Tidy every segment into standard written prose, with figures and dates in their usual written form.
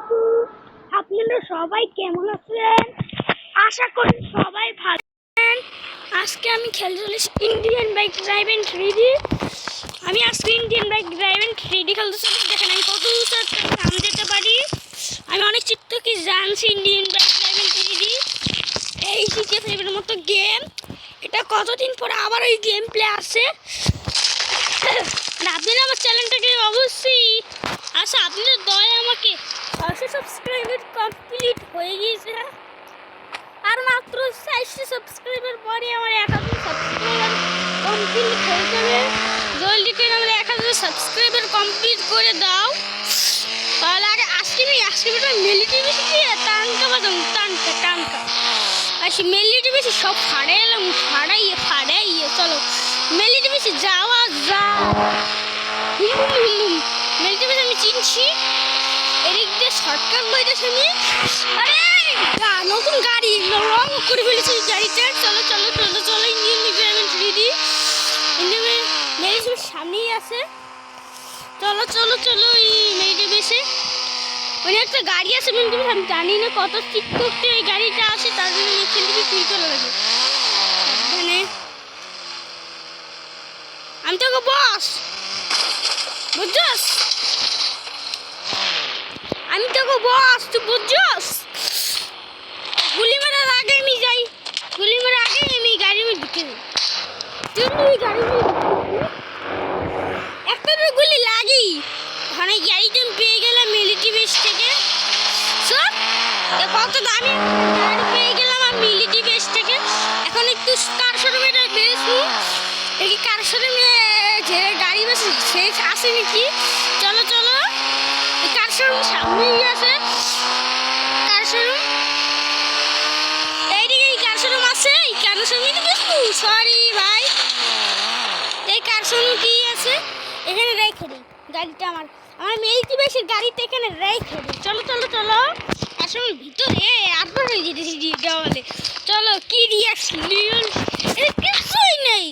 আলাইকুম। আপনারা সবাই কেমন আছেন? আশা করি সবাই ভালো আছেন। আজকে আমি খেলতে চলেছি ইন্ডিয়ান বাইক ড্রাইভিং 3D। আমি আজকে ইন্ডিয়ান বাইক ড্রাইভিং 3D খেলতে চলেছি। দেখেন আমি কত নাম দিতে পারি। আমি অনেক চিত্র কি জানছি ইন্ডিয়ান বাইক ড্রাইভিং 3D। এই GTA 5 এর মতো গেম। এটা কতদিন পরে আবার ওই গেম প্লে আসে। আপনারা আমার চ্যানেলটাকে অবশ্যই আপনাদের দয়া আমাকে 600 সাবস্ক্রাইবার কমপ্লিট হয়ে গিয়েছে। আর মাত্র 400 সাবস্ক্রাইবার পরে আমার 1000 সাবস্ক্রাইবার কমপ্লিট হয়ে যাবে। জলদি করে আমরা 1000 সাবস্ক্রাইবার কমপ্লিট করে দাও। তাহলে আগে আজকে মেলিটি বেশি দিয়ে টানকা বাজাম টানকা আসি মেলিটি বেশি সব ফাড়াইয়ে চলো মেলিটি বেশি যাওয়া যায়। মেলিটি বেশি আমি চিনছি। এদিক দিয়ে শর্টকাট বইতেছে আমি। আরে নতুন গাড়ি রং করে ফেলেছি গাড়িটা। চলো ইন্ডিয়ান ড্রাইভিং 3D। ইন্ডিয়ান মেলিটি সামনেই আছে। চলো এই মেলিটি বেশি ওই একটা গাড়ি আছে কিন্তু আমি জানি না কত ঠিক করতে ওই গাড়িটা আসে। তার জন্য এখান থেকে তুই চলে লাগে মানে আমি তোকে বস বুঝছস। আমি তোকে বস তুই বুঝছস। গুলি মারার আগে আমি যাই। গুলি মারার আগে আমি গাড়ির মধ্যে ঢুকে যাই। তুই গাড়ির মধ্যে একটা গুলি লাগি ওখানে গাড়িটা পেয়ে গেলাম মিলিটারি বেস থেকে। কত দামি গাড়ি পেয়ে গেলাম আমি মিলিটারি বেস থেকে। এখন একটু কার শোরুমে বেসবো দেখি কার শোরুমে যে গাড়ি বেশি শেষ আসে নাকি। চলো কার শোরুম সামনেই আছে। কার শোরুম এইদিকে কার শোরুম আছে। এই কার শোরুমই তো বেসবো। সরি ভাই এই কার শোরুম কি আছে এখানে রেখে দিই গাড়িটা। আমার মিলিটারি বেসের গাড়িটা এখানে রেখে দিই। চলো আসলে ভিতরে আটবার হয়ে যেতেছি দেওয়ালে। চলো কি রিয়াকশন কিছুই নেই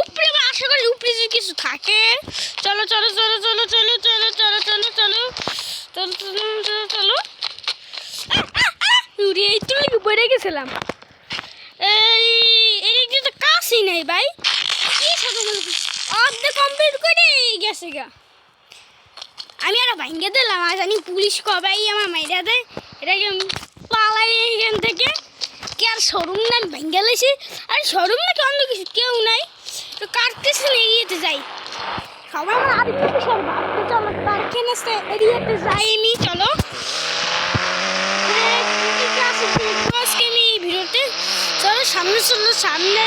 উপরে। আশা করি উপরে যদি কিছু থাকে। চলো এই তুলে বেড়ে গেছিলাম। এই তো কাশি নেই ভাই। কি অর্ধেক কমপ্লিট করে গেছে গা। আমি আর ভাঙ্গে দিলাম। আর জানি পুলিশ কবাই আমার মাইরা দেয়। এটাকে পালাই এখান থেকে। কি আর শোরুম না আমি ভাঙ্গে লাইছি। আর শোরুম নাকি অন্য কিছু কেউ নাই। তো কাটতেছে এরিয়াতে যাই সবাই আমার আরেক সব ভাবতে। চলো কারখানা এরিয়াতে যাই আমি। চলো আজকে আমি ভিডিওতে চলো সামনে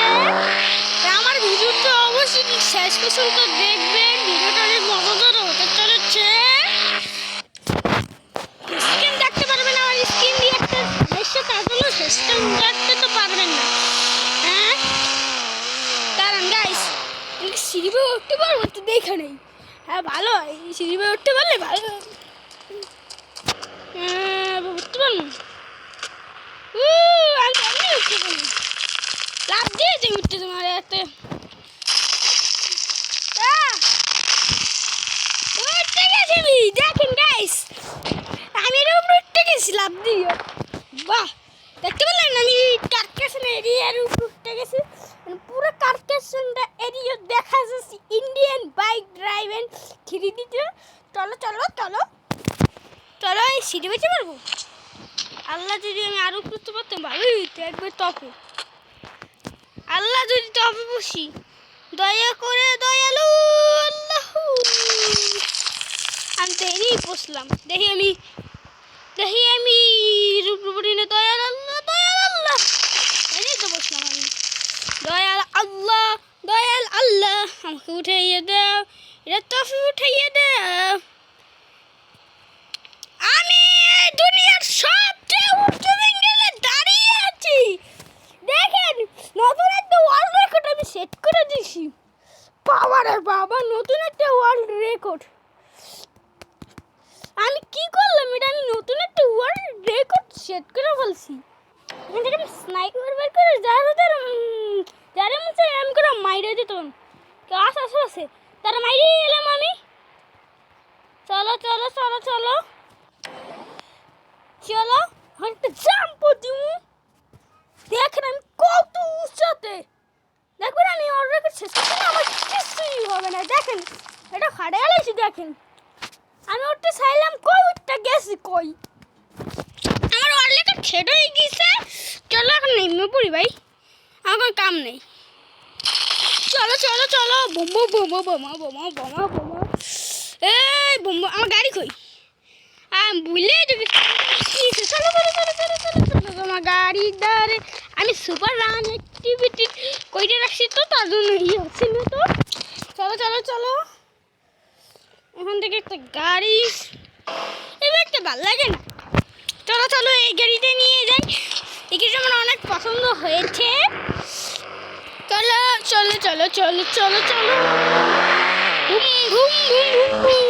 আমার ভিডিওটা অবশ্যই শেষ পর্যন্ত দেখবেন। ভিডিওটা অনেক মজাদার হতে চলেছে। স্ক্রিন দেখতে পারবেন আমার স্ক্রিন দিয়ে একটা সমস্যা তার জন্য সিস্টেম দেখতে তো পারবেন না। হ্যাঁ দাঁড়ান গাইস সিঁড়ি বেয়ে উঠতে পারবো তো দেখে নেই। হ্যাঁ ভালো হয় সিঁড়ি বেয়ে উঠতে পারলে ভালো। উঠতে পারবো আমি উঠতে পারি। লাভ দিয়েছে উঠতে তোমার এতে উঠতে গেছি আমি। দেখেন গাইস আমি এর উপরে উঠতে গেছি লাভ দিয়ে। বাহ দেখতে পেলেন আমি কারখানা এরিয়ার উপরে উঠতে গেছি। পুরো কারখানা এরিয়া দেখা যাচ্ছে ইন্ডিয়ান বাইক ড্রাইভিং 3D তে। চলো এই সিঁড়ি বেঁচে পারবো। আল্লাহ যদি আমি আরো করতে পারতাম ভালোই হইতো। একবার তপে আল্লাহ যদি তপে বসি দয়া করে দয়ালু আল্লাহ। আমি তো এনেই বসলাম। দেখি আমি রূপরিনে দয়াল আল্লাহ এনেই তো বসলাম আমি। দয়াল আল্লাহ আমাকে উঠাইয়ে দাও। এটা তফে উঠাইয়ে দাও। আমি এই দুনিয়ার সবচেয়ে উঁচু বিল্ডিংয়ে দাঁড়িয়ে আছি। দেখেন নতুন একটা ওয়ার্ল্ড রেকর্ড আমি সেট করে দিয়েছি। বাবা নতুন একটা ওয়ার্ল্ড রেকর্ড আমি কি করলাম। এটা আমি নতুন একটা ওয়ার্ল্ড রেকর্ড সেট করে বলছি। এখান থেকে আমি স্নাইপার বের করে যারা মুছে এম করে মাইরে দিতাম। কেউ আছে তারা মাইরে এলাম আমি। চলো চলো একটা জাম্প দিউ। দেখেন আমি কত উচ্চতে, দেখবেন আমি অলরেডি শেষ করছি না, আমার কিছুই হবে না। দেখেন এটা ফাটে গেলেছি, দেখেন আমি উঠতে চাইলাম কই উঠতে গেছি কই, আমার অলরেডি ছেড়ে হয়ে গেছে। চলো এখন নেমে পড়ি ভাই, আমার কাম নেই। চলো চলো চলো, বোমা বোমা বোমা বোমা বোমা বোমা, এই বোমা আমার গাড়ি কই, বুঝলে চলো চলো চলো চলো চলো চলো তোমার গাড়ি দাঁড়ে। আমি সুপার রান অ্যাক্টিভিটি কইতে রাখছি তো, তার জন্য ইয়ে হচ্ছে না তো। চলো চলো চলো, এখান থেকে একটা গাড়ি, এবার একটা ভালো লাগে না। চলো চলো এই গাড়িতে নিয়ে যাই, এই গাড়িটা আমার অনেক পছন্দ হয়েছে। চলো চলো চলো চলো চলো চলো, ঘুম ঘুম ঘুম ঘুম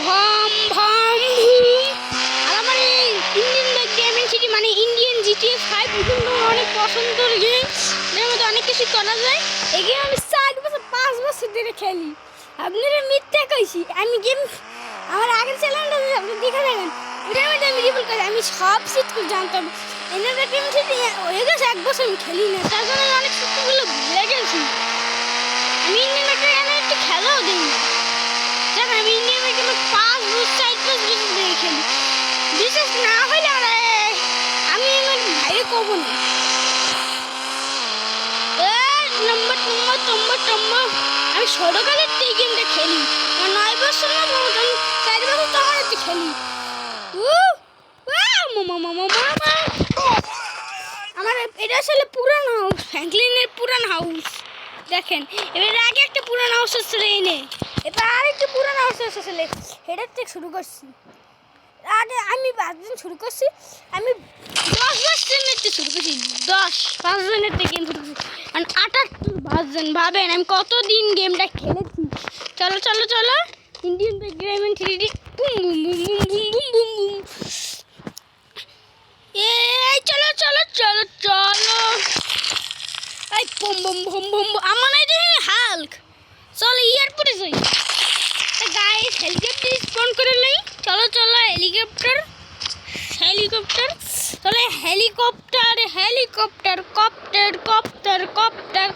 ভাম ভাম ঘুম। আর আমার এই ইন্ডিয়ান গেমিং সিটি মানে ইন্ডিয়ান GTA 5 কিন্তু অনেক পছন্দের গেম, এর মধ্যে অনেক কিছু করা যায়। এই গেম আমি 4 বছর 5 বছর ধরে খেলি। আপনারা মিথ্যা কইছি, আমি গেম আমার আগের চ্যানেলটা আপনি দেখে দেখেন, ওটার মধ্যে আমি রিভিউ করি, আমি সব সিট করে জানতাম। এনার গেম সিটি হয়ে গেছে 1 বছর আমি খেলি না, তার জন্য অনেক সত্যগুলো ভুলে গেছি। আমি ইন্ডিয়ান একটু খেলাও দিই না, জান আমি ইন্ডিয়ান 5 বছর 4-5 বছর ধরে খেলি। বিশেষ না হইলে আমি আমার ভাইরে কব না, নম্বর নম্বর নম্বর নম্বর। আমি ছোটকালের এই গেমটা খেলি, আমার 9 বছর না মোট আমি 4 বছর তখন একটু খেলি। আমার এটা আসলে পুরানো হাউস, ফ্র্যাঙ্কলিনের পুরানো হাউস। দেখেন এবার আগে একটা পুরানো হাউস আসলে এনে, এবার আরেকটা পুরানো হাউস আসলে হেডার থেকে শুরু করছি। আগে আমি 5 দিন শুরু করছি, আমি 10 জনের থেকে শুরু করছি, 5 জনের থেকে গেম শুরু করছি, আর 58 জন। ভাবেন আমি কতদিন গেমটা খেলেছি। চলো চলো চলো, Indian gaming 3D boom boom boom boom boom boom boom. এই চলো চলো চলো চলো, এই বুম বুম বুম বুম। আমার নাই দেখি হাল্ক, চলো এয়ারপোর্টে যাই। গাইস হেলিকপ্টার স্পন করে নেই, চলো চলো হেলিকপ্টার হেলিকপ্টার চলে helicopter helicopter copter copter copter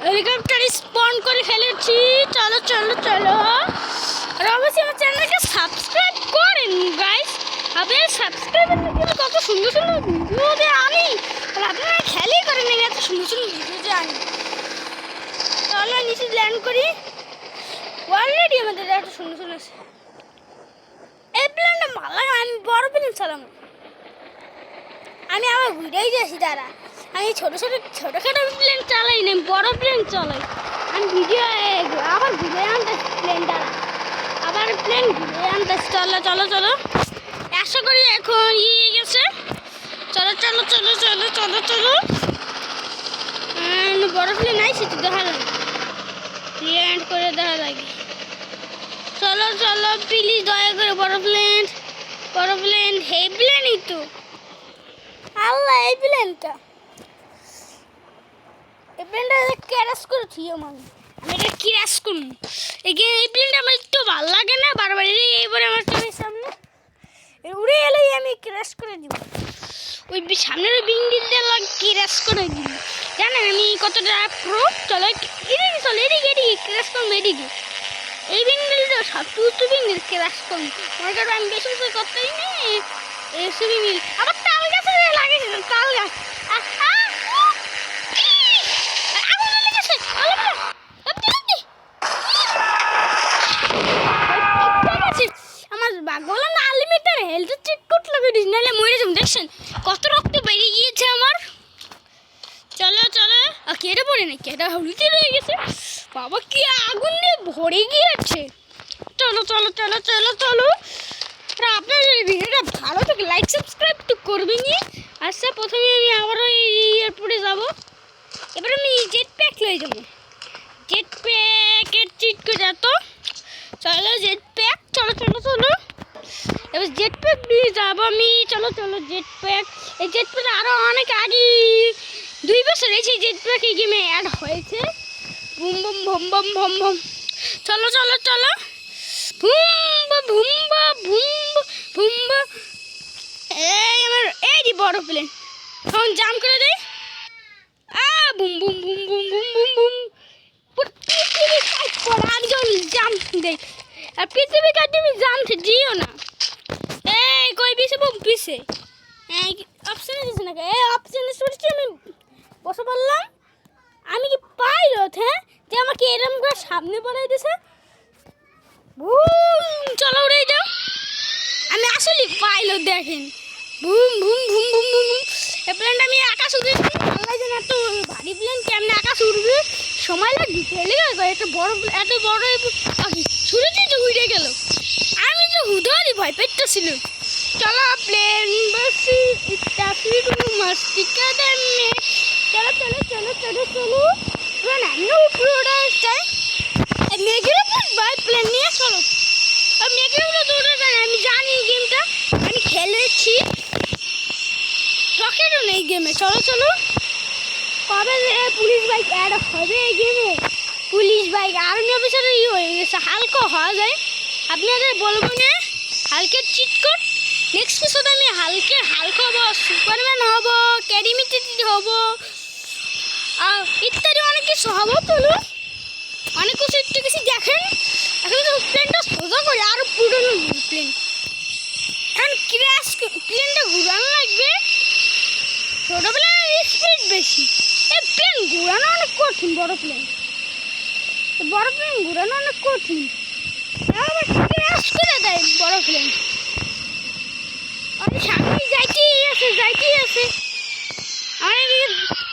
helicopter spawn করে ফেলেছি। চলো চলো চলো, আর অবশ্যই আমার চ্যানেলকে সাবস্ক্রাইব করেন গাইস। আপনারা সাবস্ক্রাইবের জন্য কত সুন্দর সুন্দর ভিডিও যে আনি, আর আপনারা খেয়ালই করেন না এত সুন্দর সুন্দর ভিডিও যে আনি। চলো নিচে ল্যান্ড করি, অলরেডি আমাদের এত সুন্দর সুন্দর আছে। এই প্লেনটা ভালো লাগে, আমি বড় প্লেন চালাম, আমি আমার ঘুরেই যাচ্ছি দাঁড়া। আমি ছোটোখাটো প্লেন চালাই না, আমি বড় প্লেন চালাই। আমি ভিডিও আবার ঘুরে আনতেছি প্লেন দ্বারা, আবার প্লেন ঘুরে আনতেছি। চলো চলো চলো, আশা করি এখন ইয়ে গেছে। চলো চলো চলো চলো চলো চলো, বড় প্লেন নাই সেটা দেখা লাগে, ল্যান্ড করে দেখা লাগে। চলো চলো প্লিজ দয়া করে বড় প্লেন হে প্লেনই তো আল্লাহ, এই প্লেনটা ক্র্যাশ করে থিও আমি এটা ক্র্যাশ করুন। এই প্লেনটা আমার একটু ভালো লাগে না, বারবার এইবারে আমার চোখের সামনে উড়ে এলেই আমি ক্র্যাশ করে দিব, ওই সামনের বিল্ডিং দিয়ে ক্র্যাশ করে দিব। জানেন আমি কতটা প্রো। চলো এদিকে চলো, এদিকে এদিকে ক্র্যাশ করবো, এদিকে এই বিল্ডিংটা সব উঁচু বিল্ডিং ক্র্যাশ করবো। মনে করো আমি বেশি কিছু করতেই নেই, এসবই মিল আবার তাল গাছে লাগিয়েছিল, তাল গাছ আমার বাগলা না আনলিমিটেড হেলথ চেক করতে লাগে, নাহলে মরে যাবো। দেখছেন কত রক্ত বেরিয়ে গিয়েছে আমার। চলো চলো, কেটে পড়ে না, কেটে হলুদে রয়ে গেছে, বাবা কি আগুন দিয়ে ভরে গিয়েছে। চলো চলো চলো চলো চলো, আর আপনার যদি ভিডিওটা ভালো থাকে লাইক সাবস্ক্রাইব তো করবেনই। আচ্ছা প্রথমে আমি আবারও এয়ারপোর্টে যাবো, এবার আমি জেট প্যাক লয়ে যাবো, জেট প্যাকের চিট করে যেত। চলো জেট প্যাক, চলো চলো চলো, এবার জেট প্যাক দিয়ে যাবো আমি। চলো চলো জেট প্যাক, এই জেট প্যাক আরও অনেক আগে 2 বছর এই জেট প্যাক এই গেমে অ্যাড হয়েছে। বুম বুম ভম ভম ভম ভম, চলো চলো চলো, ভুম্বা ভুম্বা ভুম্বা ভুম্বা। এই আমার এই যে বড় প্লেন এখন জাম্প করে দেই boom boom boom boom boom boom boom পৃথিবী কাট করে আমি যখন জাম্প দেই আর পৃথিবী কাটে আমি জাম্প দিও না এই কই পিছে বুম পিছে অপশন দিছে না এই অপশন সরছি আমি বসে বললাম আমি কি পাইলট হ্যাঁ যে আমাকে এরকম করে সামনে পড়াই দিছে বুম চলো উড়ে যাও আমি আসলে পাইলট দেখেন boom boom boom boom boom এই প্লেনটা আমি আকাশ উড়েছি আল্লাহ জানে এত ভারী প্লেন কেমনে আকাশ উড়বে সময় লাগবে ফেলে গেল এত বড় পাখি ছুড়েছি তো উড়ে গেল আমি তো হুদারি ভয় পেতেছিল চলো প্লেন বসি ইত্যাদি মস্তি কাদমে চলো চলো চলো চলো চলো না উপরে ওঠা চাই মেঘের উপর বাই প্লেন নিয়ে চলো আর মেঘের উপরে দৌড়ে যায় আমি জানি গেমটা আমি খেলেছি রকেটও নেই গেমে চলো চলো কবে পুলিশ বাইক অ্যাড হবে এই গেমে পুলিশ বাইক আর্মি অফিসারের হয়ে গেছে হালকা হওয়া যায় আপনাদের বলবো না হালকের চিট কোড নেক্সট এপিসোডে আমি হালকা হবো সুপারম্যান হব ক্যারিমিটি হব ইত্যাদি অনেক কিছু হবো চলো অনেক কিছু একটু কিছু দেখেন এখন তো প্লেনটা সোজা করে আরো পুরনো প্লেন এখন ক্র্যাশ প্লেনটা ঘুরানো লাগবে ছোটবেলায় স্পিড বেশি এই প্লেন ঘুরানো অনেক কঠিন বড় প্লেন ঘুরানো অনেক কঠিন আবার ক্র্যাশ করে দেয় বড় প্লেন অনেক সামনে যাইতেই আছে আমার এদিকে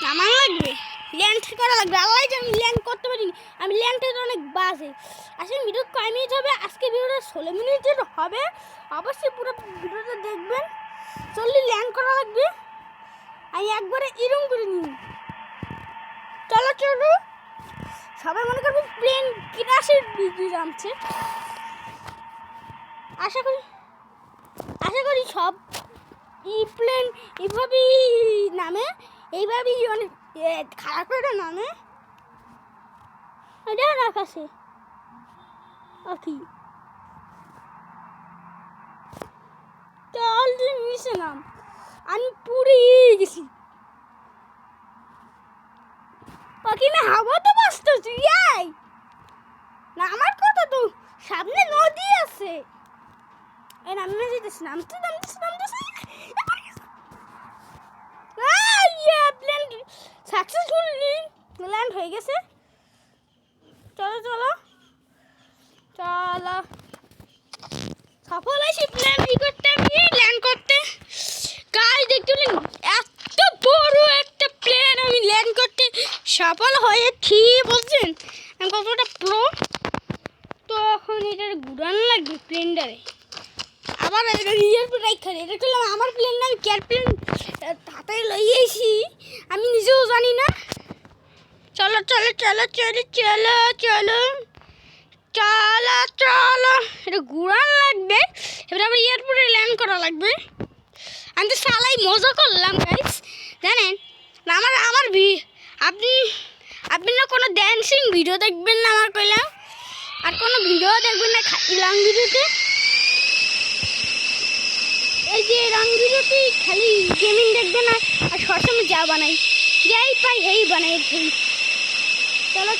নামান লাগবে ল্যান্ড করা লাগবে আল্লাহ যে আমি ল্যান্ড করতে পারিনি আমি ল্যান্ডের অনেক বাজে আসলে ভিডিও কয় মিনিট হবে আজকে ভিডিওটা 16 মিনিটের হবে অবশ্যই পুরো ভিডিওটা দেখবেন চললে ল্যান্ড করা লাগবে আমি একবারে এরম করে নিই চলো চলো সবাই মনে করবো প্লেন ক্রাশের ভিডিও নামছে আশা করি সব প্লেন এইভাবেই নামে এইভাবেই অনেক খারাপ করে নামে দেখেন আকাশে পাখি অলরেডি মিশে নাম আমি পুরে গেছি পাখি না হাওয়া তো বাঁচতেছি না আমার কথা তো সামনে নদী আছে এই নামে যেতেছি নামতে প্লেন সাকসেসফুলি ল্যান্ড হয়ে গেছে চলো সফল হয়েছি প্লেন ল্যান্ড করতে গাইস দেখতে পেলেন এত বড় একটা প্লেন আমি ল্যান্ড করতে সফল হয়েছি বুঝছেন আমি কতটা প্রো তো এখন এটা ঘুরানো লাগবে প্লেনটারে আবার এটা করলাম আমার প্লেন না আমি কেয়ার প্লেন তাড়াতাড়ি লইয়েছি আমি নিজেও জানি না চলো এটা ঘুরানো লাগবে এবার আবার এয়ারপোর্টে ল্যান্ড করা লাগবে আমি তো সালাই মজা করলাম গাইস জানেন আমার আপনি না কোনো ড্যান্সিং ভিডিও দেখবেন না আমার কইলাম আর কোনো ভিডিও দেখবেন না লং ভিডিওতে এই যে রং ভিডিওতে খালি গেমিং দেখবেন আর সবসময় যা বানাই যাই পাই হেই বানাই চলো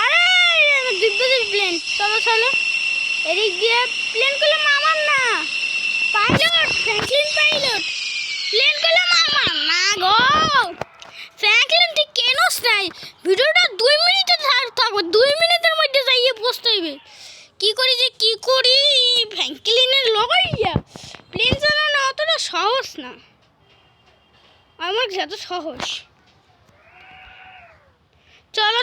আরে দিব্যদের প্লেন চলো এদিক দিয়ে প্লেন করলাম আমার না পাইলট ফ্র্যাঙ্কলিন পাইলট প্লেন করলাম আমার না গো ফ্র্যাঙ্কলিন তুই কেনস নাই ভিডিওটা 2 মিনিটে থাকবে 2 মিনিটের মধ্যে যাইয়ে পোস্ট হইবে কি করি ফ্র্যাঙ্কলিনের লগাইয়া প্লেন চালানো অতটা সহজ না আমার যত সহজ চলো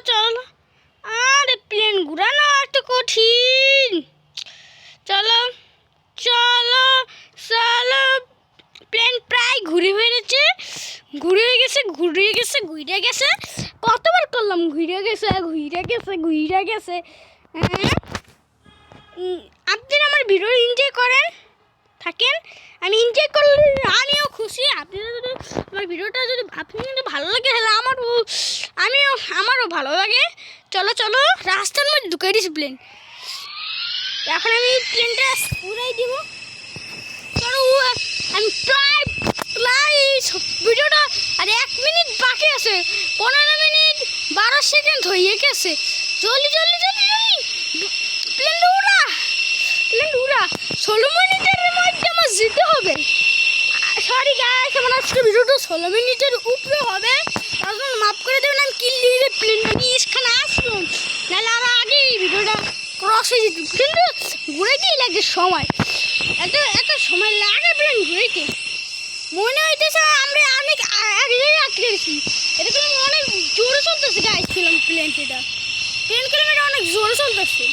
আরে প্লেন ঘুরানো এত কঠিন চলো প্লেন প্রায় ঘুরে গেছে কতবার করলাম ঘুরে গেছে আপনি আমার ভিডিও এনজয় করেন থাকেন আমি এনজয় করলে আমিও খুশি আপনারা যদি আমার ভিডিওটা যদি আপনাদের ভালো লাগে তাহলে আমারও ভালো লাগে চলো রাস্তার মধ্যে ঢুকে দিস প্লেন এখন আমি প্লেনটা উড়াই দিব। কারণ আমি প্রায় প্রায় ভিডিওটা আর 1 মিনিট বাকি আছে, 15 মিনিট 12 সেকেন্ড হয়ে গেছে। জলদি জলদি জলদি জলদি প্লেনটা উড়া, প্লেনটা উড়া। 16 মিনিটের মধ্যে আমার যেতে হবে। সরি গাইস, আমার আজকে ভিডিওটা 16 মিনিটের উপরে হবে, তার জন্য মাফ করে দেবেন। আমি কিল্লি যে প্লেনটা নিয়ে এখানে আসলাম, নাহলে আরও আগেই ভিডিওটা ক্রস হয়ে যেত। প্লেনটা ঘুরাইতেই লাগে সময়, এত সময় লাগে প্লেন ঘুরাইতে। মনে হইতেছে আমরা অনেক এক জায়গায় আটকে গেছি। এরকম অনেক জোরে চলতেছে গাইস প্লেন, সেটা 10 কিলোমিটার অনেক জোরে চলতেছে।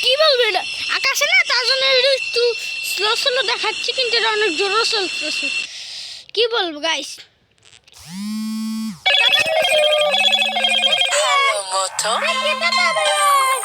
কি বলবো, এটা আকাশে না, তার জন্য একটু স্লো স্লো দেখাচ্ছি, কিন্তু এটা অনেক জোরে চলতেছে। কি বলবো গাইস। Hello, Moto.